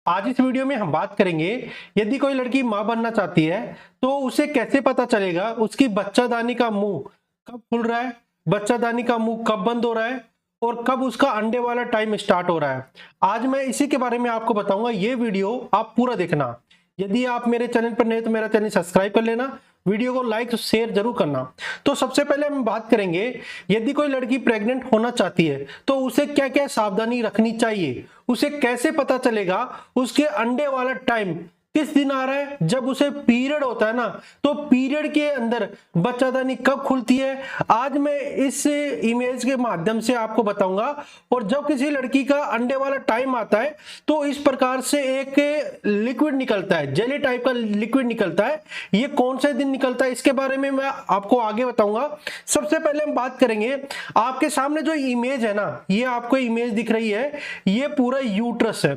आज इस वीडियो में हम बात करेंगे, यदि कोई लड़की माँ बनना चाहती है तो उसे कैसे पता चलेगा उसकी बच्चादानी का मुंह कब खुल रहा है, बच्चादानी का मुंह कब बंद हो रहा है और कब उसका अंडे वाला टाइम स्टार्ट हो रहा है। आज मैं इसी के बारे में आपको बताऊंगा। ये वीडियो आप पूरा देखना। यदि आप मेरे चैनल पर नए तो मेरा चैनल सब्सक्राइब कर लेना, वीडियो को लाइक और शेयर जरूर करना। तो सबसे पहले हम बात करेंगे, यदि कोई लड़की प्रेग्नेंट होना चाहती है तो उसे क्या क्या सावधानी रखनी चाहिए, उसे कैसे पता चलेगा उसके अंडे वाला टाइम किस दिन आ रहा है। जब उसे पीरियड होता है ना, तो पीरियड के अंदर बच्चादानी कब खुलती है, आज मैं इस इमेज के माध्यम से आपको बताऊंगा। और जब किसी लड़की का अंडे वाला टाइम आता है तो इस प्रकार से एक लिक्विड निकलता है, जेली टाइप का लिक्विड निकलता है। ये कौन से दिन निकलता है इसके बारे में मैं आपको आगे बताऊंगा। सबसे पहले हम बात करेंगे, आपके सामने जो इमेज है ना, ये आपको इमेज दिख रही है, ये पूरा यूट्रस है।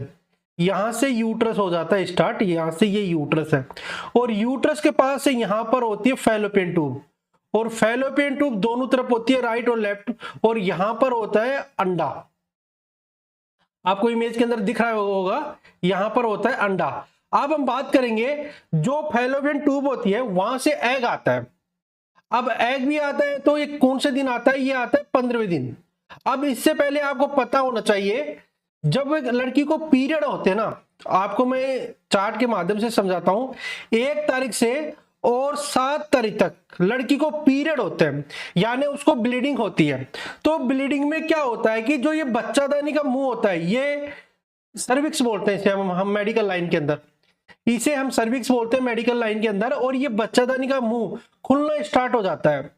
यहां से यूट्रस हो जाता है स्टार्ट, यहां से ये यूट्रस है और यूट्रस के पास से यहां पर होती है फैलोपियन ट्यूब, और फैलोपियन ट्यूब दोनों तरफ होती है, राइट और लेफ्ट, और यहां पर होता है अंडा। आपको इमेज के अंदर दिख रहा होगा, यहां पर होता है अंडा। अब हम बात करेंगे, जो फैलोपियन ट्यूब होती है वहां से एग आता है। अब एग भी आता है तो ये कौन से दिन आता है, ये आता है 15वें दिन। अब इससे पहले आपको पता होना चाहिए, जब एक लड़की को पीरियड होते हैं ना, आपको मैं चार्ट के माध्यम से समझाता हूं। 1 तारीख से और 7 तारीख तक लड़की को पीरियड होते हैं, यानी उसको ब्लीडिंग होती है। तो ब्लीडिंग में क्या होता है कि जो ये बच्चादानी का मुंह होता है, ये सर्विक्स बोलते हैं इसे हम मेडिकल लाइन के अंदर, इसे हम सर्विक्स बोलते हैं मेडिकल लाइन के अंदर। और ये बच्चादानी का मुंह खुलना स्टार्ट हो जाता है,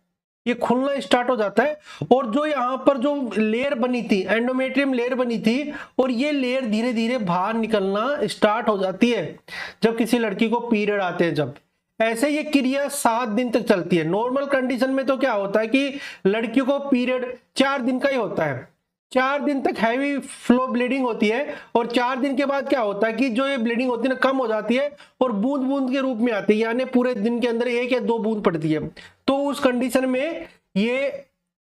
ये खुलना स्टार्ट हो जाता है। और जो यहाँ पर जो लेयर बनी थी, एंडोमेट्रियम लेयर बनी थी, और ये लेयर धीरे धीरे बाहर निकलना स्टार्ट हो जाती है जब किसी लड़की को पीरियड आते हैं। जब ऐसे ये क्रिया 7 दिन तक चलती है। नॉर्मल कंडीशन में तो क्या होता है कि लड़कियों को पीरियड 4 दिन का ही होता है, 4 दिन तक हैवी फ्लो ब्लीडिंग होती है, और 4 दिन के बाद क्या होता है कि जो ये ब्लीडिंग होती है ना, कम हो जाती है और बूंद बूंद के रूप में आती है, यानी पूरे दिन के अंदर 1 या 2 बूंद पड़ती है। तो उस कंडीशन में ये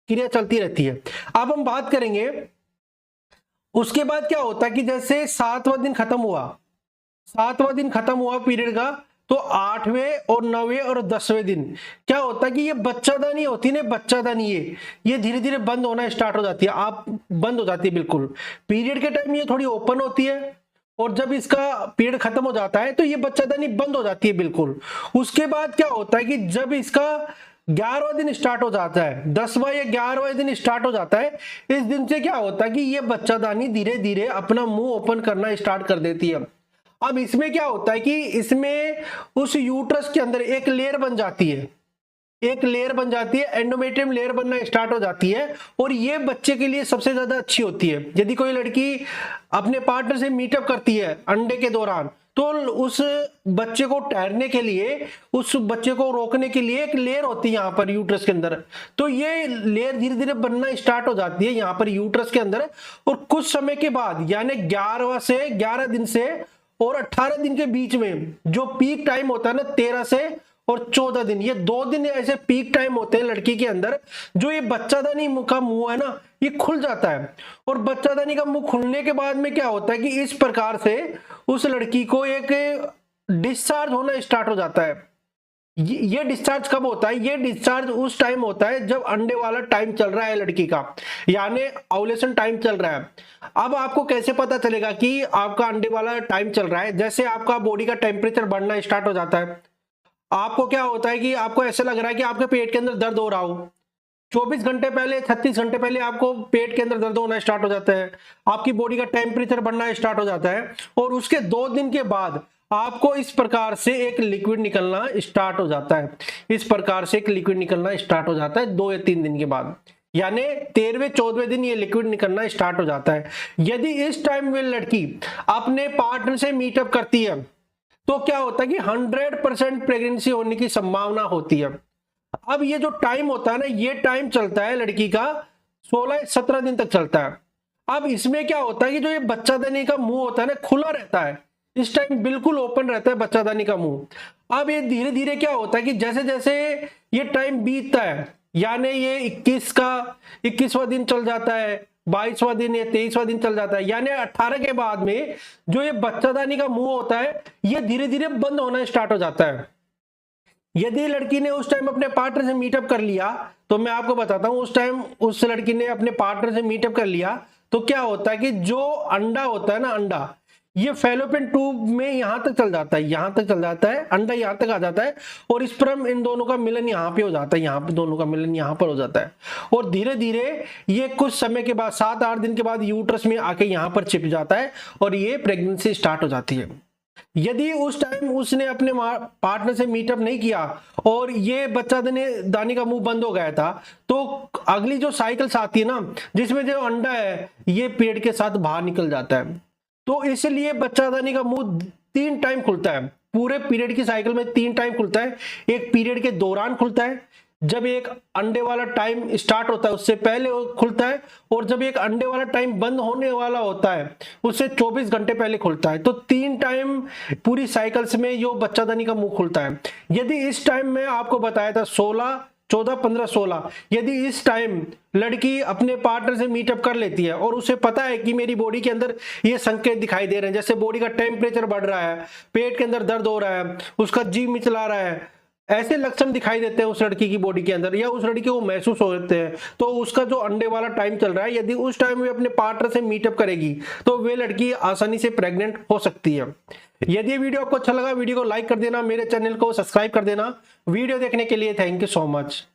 क्रिया चलती रहती है। अब हम बात करेंगे उसके बाद क्या होता है कि जैसे 7वां दिन खत्म हुआ, 7वां दिन खत्म हुआ पीरियड का, तो 8वें और 9वें और 10वें दिन क्या होता है कि ये बच्चादानी होती है ना, बच्चादानी ये धीरे धीरे बंद होना स्टार्ट हो जाती है, आप बंद हो जाती है बिल्कुल। पीरियड के टाइम ये थोड़ी ओपन होती है, और जब इसका पीरियड खत्म हो जाता है तो ये बच्चादानी बंद हो जाती है बिल्कुल। उसके बाद क्या होता है कि जब इसका 11वां दिन स्टार्ट हो जाता है, 10वां या 11वां दिन स्टार्ट हो जाता है, इस दिन से क्या होता है कि ये बच्चादानी धीरे धीरे अपना मुंह ओपन करना स्टार्ट कर देती है। अब इसमें क्या होता है कि इसमें उस यूट्रस के अंदर एक लेयर बन जाती है, एक लेयर बन जाती है, एंडोमेट्रियम लेयर बनना स्टार्ट हो जाती है। और ये बच्चे के लिए सबसे ज्यादा अच्छी होती है। यदि कोई लड़की अपने पार्टनर से मीटअप करती है अंडे के दौरान, तो उस बच्चे को ठहरने के लिए, उस बच्चे को रोकने के लिए एक लेयर होती है यहाँ पर यूट्रस के अंदर। तो ये लेयर धीरे धीरे बनना स्टार्ट हो जाती है यहाँ पर यूट्रस के अंदर, और कुछ समय के बाद, यानी 11 दिन से और 18 दिन के बीच में जो पीक टाइम होता है ना, 13 से और 14 दिन, ये 2 दिन ऐसे पीक टाइम होते हैं लड़की के अंदर, जो ये बच्चादानी का मुंह है ना, ये खुल जाता है। और बच्चादानी का मुंह खुलने के बाद में क्या होता है कि इस प्रकार से उस लड़की को एक डिस्चार्ज होना स्टार्ट हो जाता है। ये डिस्चार्ज कब होता है? ये डिस्चार्ज उस टाइम होता है जब अंडे वाला टाइम चल रहा है लड़की का, यानी ओव्यूलेशन टाइम चल रहा है। अब आपको कैसे पता चलेगा कि आपका अंडे वाला टाइम चल रहा है? जैसे आपका बॉडी का टेम्परेचर बढ़ना स्टार्ट हो जाता है, आपको क्या होता है कि आपको ऐसा लग रहा है कि आपके पेट के अंदर दर्द हो रहा हो। 24 घंटे पहले, 36 घंटे पहले आपको पेट के अंदर दर्द होना स्टार्ट हो जाता है, आपकी बॉडी का टेम्परेचर बढ़ना स्टार्ट हो जाता है, और उसके 2 दिन के बाद आपको इस प्रकार से एक लिक्विड निकलना स्टार्ट हो जाता है। इस प्रकार से एक लिक्विड निकलना स्टार्ट हो जाता है 2 या 3 दिन के बाद, यानी 13वें 14वें दिन ये लिक्विड निकलना स्टार्ट हो जाता है। यदि इस टाइम में लड़की अपने पार्टनर से मीटअप करती है तो क्या होता है कि 100% प्रेगनेंसी होने की संभावना होती है। अब ये जो टाइम होता है ना, ये टाइम चलता है लड़की का 16-17 दिन तक चलता है। अब इसमें क्या होता है कि जो ये बच्चादानी का मुंह होता है ना, खुला रहता है, इस टाइम बिल्कुल ओपन रहता है बच्चादानी का मुंह। अब ये धीरे धीरे क्या होता है कि जैसे जैसे ये टाइम बीतता है, यानी ये 21वां दिन चल जाता है, 22वां दिन या 23वां दिन चल जाता है, यानी 18 के बाद में जो ये बच्चादानी का मुंह होता है ये धीरे धीरे बंद होना स्टार्ट हो जाता है। यदि लड़की ने उस टाइम अपने पार्टनर से मीटअप कर लिया, तो मैं आपको बताता हूं, उस टाइम उस लड़की ने अपने पार्टनर से मीटअप कर लिया तो क्या होता है कि जो अंडा होता है ना, अंडा ये फैलोपियन ट्यूब में यहां तक चल जाता है, यहां तक चल जाता है, अंडा यहां तक आ जाता है और स्पर्म इन दोनों का मिलन यहां पे हो जाता है, यहां पे दोनों का मिलन यहां पर हो जाता है और धीरे धीरे ये कुछ समय के बाद 7-8 दिन के बाद यूट्रस में आके यहां पर चिप जाता है और ये प्रेगनेंसी स्टार्ट हो जाती है। यदि उस टाइम उसने अपने पार्टनर से मीटअप नहीं किया और ये बच्चा दानी का मुंह बंद हो गया था, तो अगली जो साइकिल्स आती है ना, जिसमें जो अंडा है ये पेट के साथ बाहर निकल जाता है। तो इसलिए बच्चादानी का मुंह 3 टाइम खुलता है, पूरे पीरियड की साइकिल में 3 टाइम खुलता है। एक पीरियड के दौरान खुलता है, जब एक अंडे वाला टाइम स्टार्ट होता है उससे पहले वो खुलता है, और जब एक अंडे वाला टाइम बंद होने वाला होता है उससे 24 घंटे पहले खुलता है। तो 3 टाइम पूरी साइकिल्स में यो बच्चादानी का मुंह खुलता है। यदि इस टाइम में आपको बताया था 16, 14, 15, 16, यदि इस टाइम लड़की अपने पार्टनर से मीटअप कर लेती है और उसे पता है कि मेरी बॉडी के अंदर ये संकेत दिखाई दे रहे हैं, जैसे बॉडी का टेम्परेचर बढ़ रहा है, पेट के अंदर दर्द हो रहा है, उसका जी मिचला रहा है, ऐसे लक्षण दिखाई देते हैं उस लड़की की बॉडी के अंदर या उस लड़की को महसूस होते हैं, तो उसका जो अंडे वाला टाइम चल रहा है, यदि उस टाइम में अपने पार्टनर से मीटअप करेगी तो वे लड़की आसानी से प्रेग्नेंट हो सकती है। यदि ये वीडियो आपको अच्छा लगा, वीडियो को लाइक कर देना, मेरे चैनल को सब्सक्राइब कर देना। वीडियो देखने के लिए थैंक यू सो मच।